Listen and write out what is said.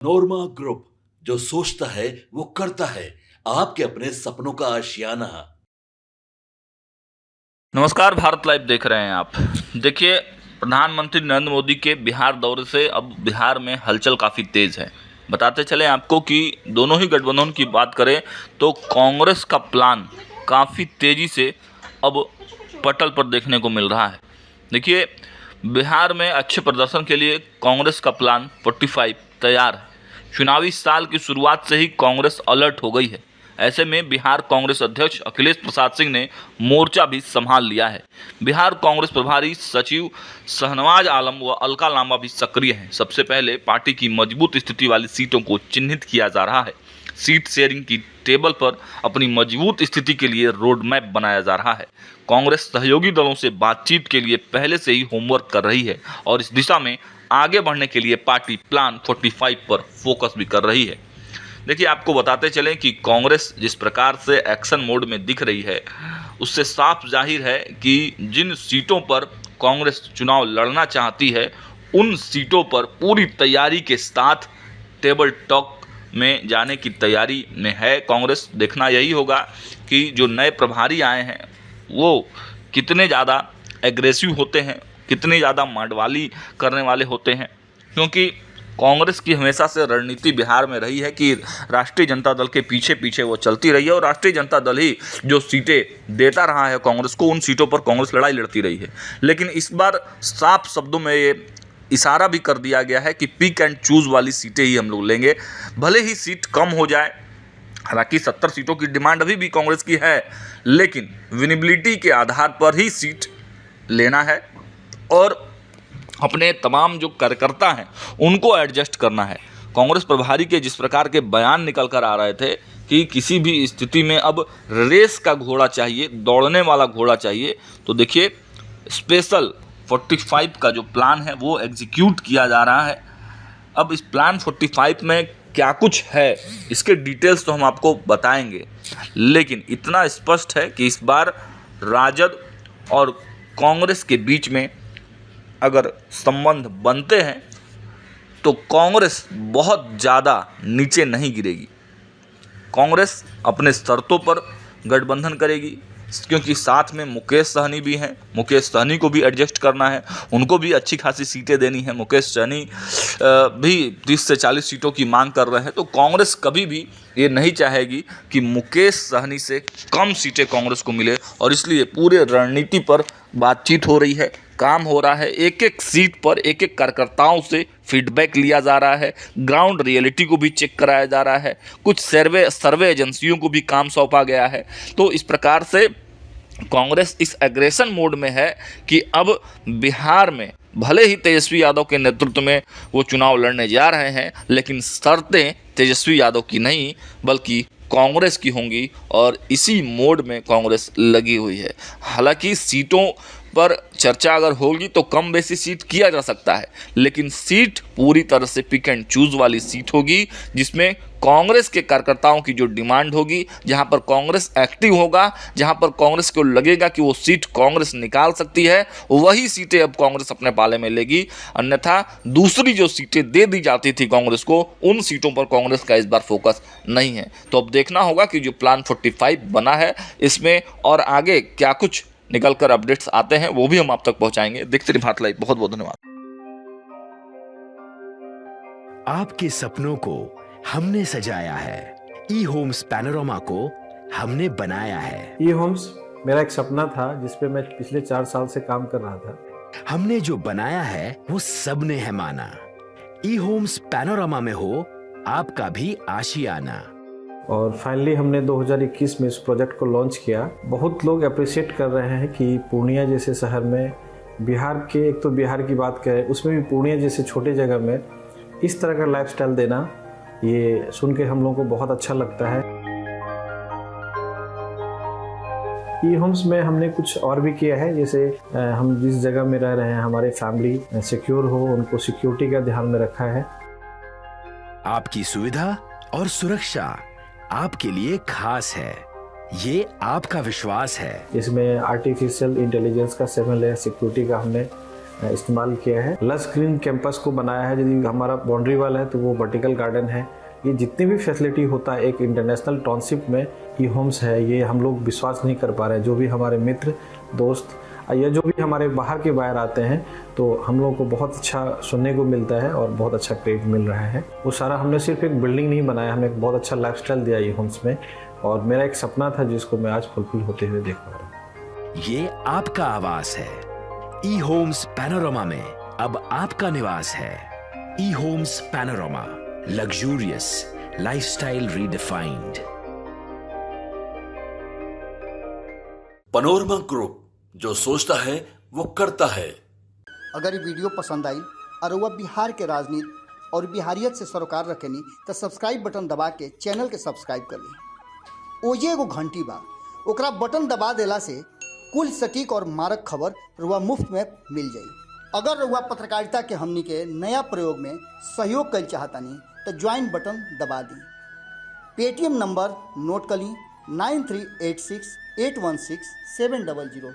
नोरमा group, जो सोचता है वो करता है। आपके अपने सपनों का आशियाना। नमस्कार, भारत लाइव देख रहे हैं आप। देखिए, प्रधानमंत्री नरेंद्र मोदी के बिहार दौरे से अब बिहार में हलचल काफ़ी तेज है। बताते चले आपको कि दोनों ही गठबंधन की बात करें तो कांग्रेस का प्लान काफ़ी तेज़ी से अब पटल पर देखने को मिल रहा है। देखिए, बिहार में अच्छे प्रदर्शन के लिए कांग्रेस का प्लान 45 तैयार है। चुनावी साल की शुरुआत से ही कांग्रेस अलर्ट हो गई है। ऐसे में बिहार कांग्रेस अध्यक्ष अखिलेश प्रसाद सिंह ने मोर्चा भी संभाल लिया है। बिहार कांग्रेस प्रभारी सचिव शहनवाज आलम व अलका लांबा भी सक्रिय हैं। सबसे पहले पार्टी की मजबूत स्थिति वाली सीटों को चिन्हित किया जा रहा है। सीट शेयरिंग की टेबल पर अपनी मजबूत स्थिति के लिए रोड मैप बनाया जा रहा है। कांग्रेस सहयोगी दलों से बातचीत के लिए पहले से ही होमवर्क कर रही है और इस दिशा में आगे बढ़ने के लिए पार्टी प्लान 45 पर फोकस भी कर रही है। देखिए, आपको बताते चलें कि कांग्रेस जिस प्रकार से एक्शन मोड में दिख रही है, उससे साफ जाहिर है कि जिन सीटों पर कांग्रेस चुनाव लड़ना चाहती है, उन सीटों पर पूरी तैयारी के साथ टेबल टॉक में जाने की तैयारी में है कांग्रेस। देखना यही होगा कि जो नए प्रभारी आए हैं वो कितने ज़्यादा एग्रेसिव होते हैं, कितने ज़्यादा माडवाली करने वाले होते हैं, क्योंकि कांग्रेस की हमेशा से रणनीति बिहार में रही है कि राष्ट्रीय जनता दल के पीछे पीछे वो चलती रही है और राष्ट्रीय जनता दल ही जो सीटें देता रहा है कांग्रेस को, उन सीटों पर कांग्रेस लड़ाई लड़ती रही है। लेकिन इस बार साफ शब्दों में ये इशारा भी कर दिया गया है कि पिक एंड चूज वाली सीटें ही हम लोग लेंगे, भले ही सीट कम हो जाए। हालांकि 70 सीटों की डिमांड अभी भी कांग्रेस की है, लेकिन विनेबिलिटी के आधार पर ही सीट लेना है और अपने तमाम जो कार्यकर्ता हैं उनको एडजस्ट करना है। कांग्रेस प्रभारी के जिस प्रकार के बयान निकल कर आ रहे थे कि किसी भी स्थिति में अब रेस का घोड़ा चाहिए, दौड़ने वाला घोड़ा चाहिए, तो देखिए, स्पेशल 45 का जो प्लान है वो एग्जीक्यूट किया जा रहा है। अब इस प्लान 45 में क्या कुछ है, इसके डिटेल्स तो हम आपको बताएंगे, लेकिन इतना स्पष्ट है कि इस बार राजद और कांग्रेस के बीच में अगर संबंध बनते हैं तो कांग्रेस बहुत ज़्यादा नीचे नहीं गिरेगी। कांग्रेस अपने शर्तों पर गठबंधन करेगी, क्योंकि साथ में मुकेश सहनी भी हैं। मुकेश सहनी को भी एडजस्ट करना है, उनको भी अच्छी खासी सीटें देनी है। मुकेश सहनी भी 30 से 40 सीटों की मांग कर रहे हैं, तो कांग्रेस कभी भी ये नहीं चाहेगी कि मुकेश सहनी से कम सीटें कांग्रेस को मिले, और इसलिए पूरे रणनीति पर बातचीत हो रही है, काम हो रहा है। एक एक सीट पर एक एक कार्यकर्ताओं से फीडबैक लिया जा रहा है, ग्राउंड रियलिटी को भी चेक कराया जा रहा है, कुछ सर्वे एजेंसियों को भी काम सौंपा गया है। तो इस प्रकार से कांग्रेस इस एग्रेशन मोड में है कि अब बिहार में भले ही तेजस्वी यादव के नेतृत्व में वो चुनाव लड़ने जा रहे हैं, लेकिन शर्तें तेजस्वी यादव की नहीं बल्कि कांग्रेस की होंगी, और इसी मोड में कांग्रेस लगी हुई है। हालांकि सीटों पर चर्चा अगर होगी तो कम बेसी सीट किया जा सकता है, लेकिन सीट पूरी तरह से पिक एंड चूज वाली सीट होगी, जिसमें कांग्रेस के कार्यकर्ताओं की जो डिमांड होगी, जहां पर कांग्रेस एक्टिव होगा, जहां पर कांग्रेस को लगेगा कि वो सीट कांग्रेस निकाल सकती है, वही सीटें अब कांग्रेस अपने पाले में लेगी। अन्यथा दूसरी जो सीटें दे दी जाती थी कांग्रेस को, उन सीटों पर कांग्रेस का इस बार फोकस नहीं है। तो अब देखना होगा कि जो प्लान 45 बना है, इसमें और आगे क्या कुछ निकल कर अपडेट्स आते हैं, वो भी हम आप तक पहुंचाएंगे। देखते रहिए भारत लाइव। बहुत बहुत धन्यवाद। आपके सपनों को हमने सजाया है, ई होम्स पैनोरमा को हमने बनाया है। ई होम्स मेरा एक सपना था जिस पे मैं पिछले 4 साल से काम कर रहा था। हमने जो बनाया है वो सबने है माना। ई होम्स पैनोरमा में हो आपका भी आशियाना। और फाइनली हमने 2021 में इस प्रोजेक्ट को लॉन्च किया। बहुत लोग अप्रिशिएट कर रहे हैं कि पूर्णिया जैसे शहर में, बिहार के, एक तो बिहार की बात करें उसमें भी पूर्णिया जैसे छोटे जगह में इस तरह का लाइफस्टाइल देना, ये सुन के हम लोगों को बहुत अच्छा लगता है। ई होम्स में हमने कुछ और भी किया है, जैसे हम जिस जगह में रह रहे हैं हमारे फैमिली सिक्योर हो, उनको सिक्योरिटी का ध्यान में रखा है। आपकी सुविधा और सुरक्षा आपके लिए खास है, ये आपका विश्वास है। इसमें आर्टिफिशियल इंटेलिजेंस का 7 लेयर सिक्योरिटी का हमने इस्तेमाल किया है। लस ग्रीन कैंपस को बनाया है, यदि हमारा बाउंड्री वाल है तो वो वर्टिकल गार्डन है। ये जितनी भी फैसिलिटी होता है एक इंटरनेशनल टाउनशिप में ई होम्स है, ये हम लोग विश्वास नहीं कर पा रहे हैं। जो भी हमारे मित्र दोस्त या जो भी हमारे बाहर के बाहर आते हैं तो हम लोगों को बहुत अच्छा सुनने को मिलता है और बहुत अच्छा क्रेडिट मिल रहा है। वो सारा हमने सिर्फ एक बिल्डिंग नहीं बनाया, हमें एक बहुत अच्छा लाइफस्टाइल दिया ई होम्स में, और मेरा एक सपना था जिसको मैं आज फुलफिल होते हुए देख पा रहा हूँ। ये आपका आवास है। ई होम्स पैनोरामा में अब आपका निवास है। E Homes Panorama, luxurious lifestyle redefined. Panorama Group, जो सोचता है वो करता है। अगर ये वीडियो पसंद आई और वह बिहार के राजनीति और बिहारियत से सरोकार रखेनी तो सब्सक्राइब बटन दबा के चैनल के सब्सक्राइब कर ली। ओजे एगो घंटी बा, ओकरा बटन दबा देला से कुल सटीक और मारक खबर रुआ मुफ्त में मिल जाई। अगर रुआ पत्रकारिता के हमनी के नया प्रयोग में सहयोग कर चाहतानी तो ज्वाइन बटन दबा दी। पेटीएम नंबर नोट कर ली 9386816700।